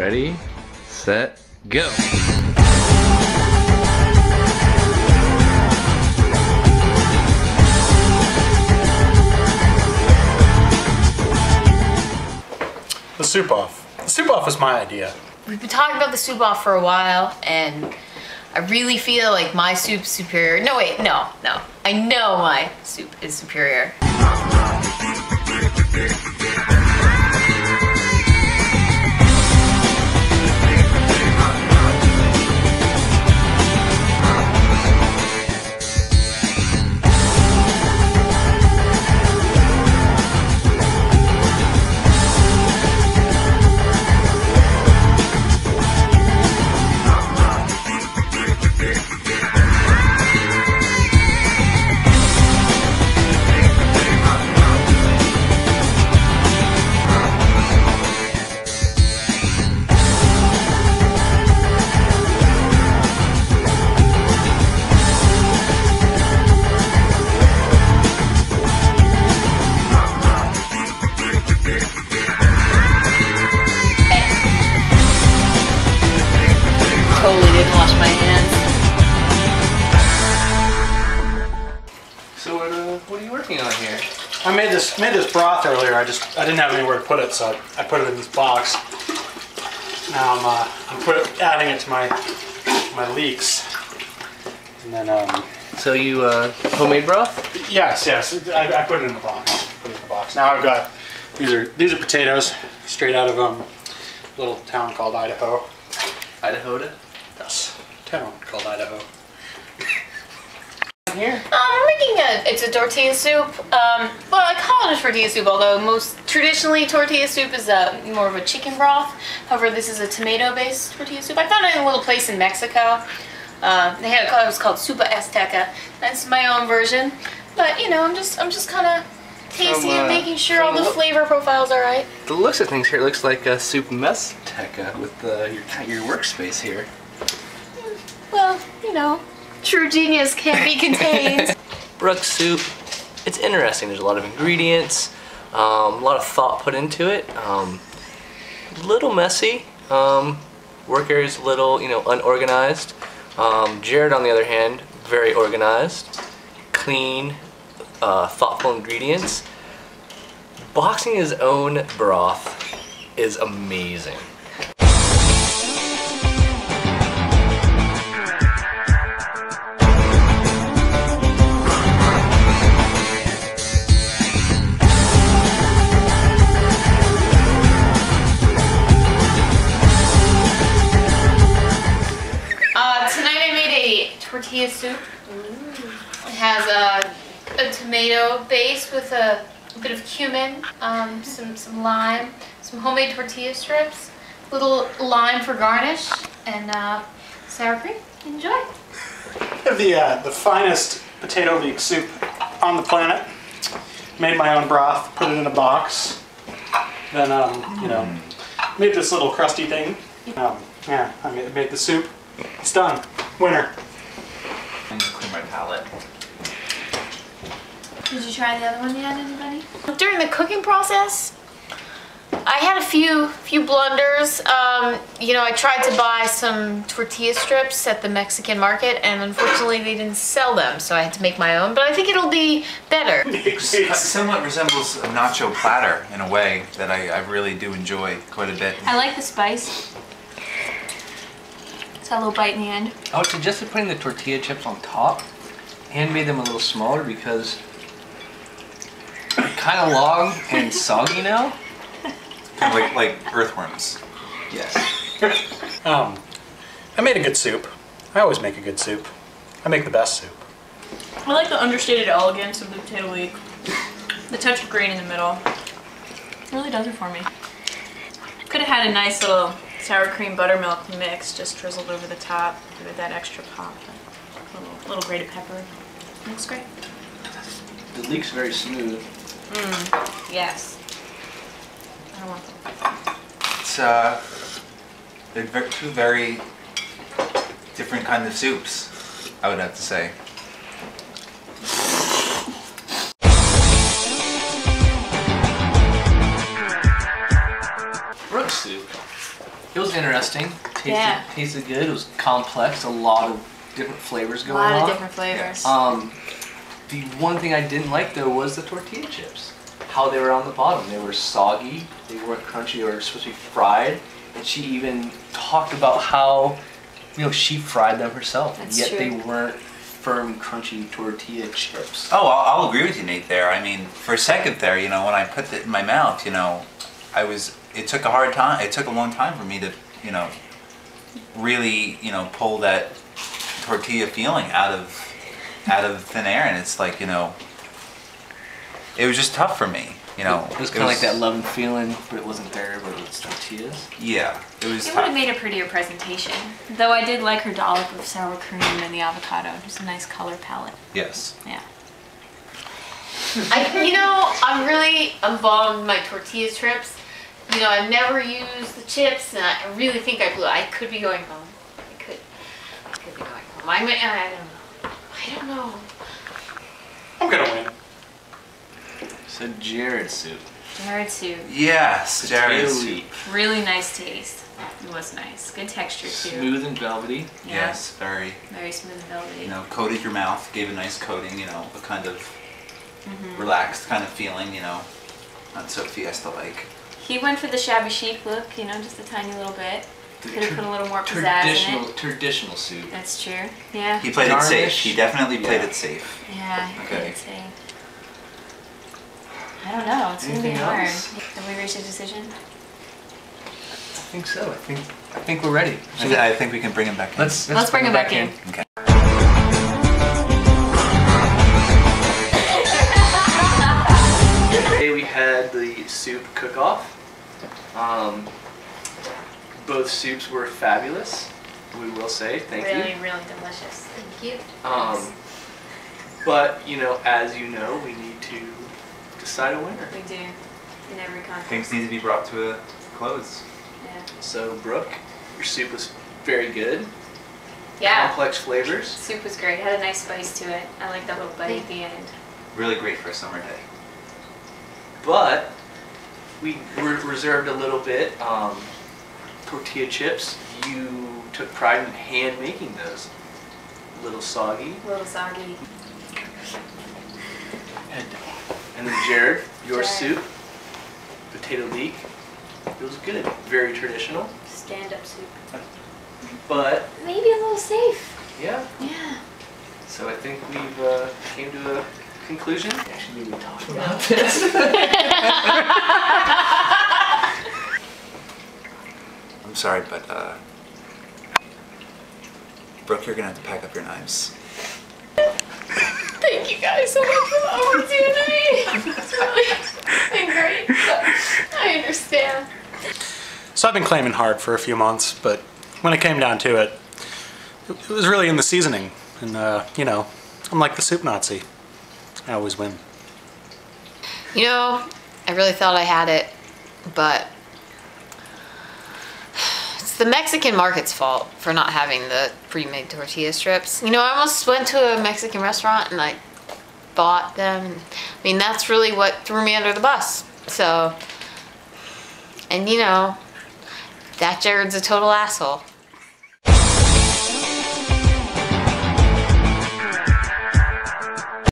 Ready, set, go. The soup off. The soup off was my idea. We've been talking about the soup off for a while, and I really feel like my soup's superior. No, wait, no. I know my soup is superior. Totally didn't wash my hands. So what are you working on here? I made this broth earlier. I didn't have anywhere to put it, so I put it in this box. Now I'm adding it to my leeks, and then So you homemade broth? yes, I put it in the box. Now I've got these are potatoes straight out of a little town called Idaho. Idaho? Yes, town called Idaho. Here. I'm making it's a tortilla soup. Well, I call it a tortilla soup, although traditionally tortilla soup is more of a chicken broth. However, this is a tomato-based tortilla soup. I found it in a little place in Mexico. It was called Sopa Azteca. That's my own version. But you know, I'm just kind of tasting and making sure all the flavor profiles are right. The looks of things here, it looks like a soup mezteca with your workspace here. Well, you know, true genius can't be contained. Brooke soup, it's interesting. There's a lot of ingredients, a lot of thought put into it. A little messy. Work area's a little, unorganized. Jared, on the other hand, very organized, clean, thoughtful ingredients. Boxing his own broth is amazing. Tonight I made a tortilla soup. It has a tomato base with a bit of cumin, some lime, some homemade tortilla strips, little lime for garnish, and sour cream. Enjoy. I have the finest potato leek soup on the planet. Made my own broth, put it in a box. Then made this little crusty thing. Yeah, I made the soup. It's done. Winner. I'm gonna clean my palate. Did you try the other one yet, anybody? During the cooking process, I had a few blunders. I tried to buy some tortilla strips at the Mexican market, and unfortunately they didn't sell them, so I had to make my own, but I think it'll be better. It somewhat resembles a nacho platter in a way that I really do enjoy quite a bit. I like the spice. It's got a little bite in the end. I would suggest putting the tortilla chips on top and made them a little smaller because they're kind of long and soggy now. Kind of like earthworms. Yes. I made a good soup. I always make a good soup. I make the best soup. I like the understated elegance of the potato leek. The touch of green in the middle. It really does it for me. Could have had a nice little sour cream buttermilk mix just drizzled over the top with that extra pop. A little grated pepper. Looks great. The leek's very smooth. Yes. I don't want that. It's they're two very different kind of soups, I would have to say. Brooke soup. It was interesting. Yeah. Tasted good. It was complex. A lot of different flavors A going lot on. of different flavors. The one thing I didn't like though was the tortilla chips. How they were on the bottom. They were soggy. They weren't crunchy. They were supposed to be fried. And she even talked about how, she fried them herself. That's yet true. they weren't firm, crunchy tortilla chips. Oh, I'll agree with you, Nate, there. I mean, for a second there, when I put it in my mouth, it took a hard time. It took a long time for me to, really, pull that tortilla feeling out of thin air. And it's like, it was just tough for me, It was kind of like that love and feeling, but it wasn't there, but it's tortillas. Yeah, it was It would tough. have made a prettier presentation. Though I did like her dollop of sour cream and the avocado. Just a nice color palette. Yes. Yeah. I'm really bummed my tortilla strips. I've never used the chips, and I really think I could be going home. I could be going home. I don't know. I'm gonna win. So Jared soup. Jared soup. Yes, Jared's Potato soup. Really nice taste. It was nice. Good texture too. Smooth and velvety. Yeah. Yes, very, Very smooth and velvety. coated your mouth, gave a nice coating, a kind of relaxed kind of feeling, not so fiesta-like. He went for the shabby chic look, just a tiny little bit. Could have put a little more pizzazz in it. Traditional soup. That's true. Yeah. He played it safe. Garnish. He definitely played Yeah. it safe. Yeah, he Okay. did say. I don't know. It's gonna be Anything hard. else? Have we reached a decision? I think so. I think we're ready. I think we can bring him back in. Let's bring him back in. Okay. Today we had the soup cook-off. Both soups were fabulous. We will say thank you. Really, really delicious. Thank you. But as you know, we need to decide a winner. We do. In every contest. Things need to be brought to a close. Yeah. So Brooke, your soup was very good. Yeah. Complex flavors. Soup was great. Had a nice spice to it. I like the hook bite at the end. Really great for a summer day. But we reserved a little bit. Tortilla chips. You took pride in hand making those. A little soggy. A little soggy. And then Jared, your Jared. soup, potato leek. It was good. Very traditional. Stand-up soup. But Maybe a little safe. yeah. Yeah. So I think we've came to a conclusion. Actually, we talked about this. I'm sorry, but Brooke, you're gonna have to pack up your knives. Thank you guys so much for the opportunity. It's really been great. But I understand. So I've been claiming hard for a few months, but when it came down to it, it was really in the seasoning. And, I'm like the soup Nazi. I always win. I really thought I had it, but it's the Mexican market's fault for not having the pre-made tortilla strips. I almost went to a Mexican restaurant and I bought them. That's really what threw me under the bus. So, and that Jared's a total asshole.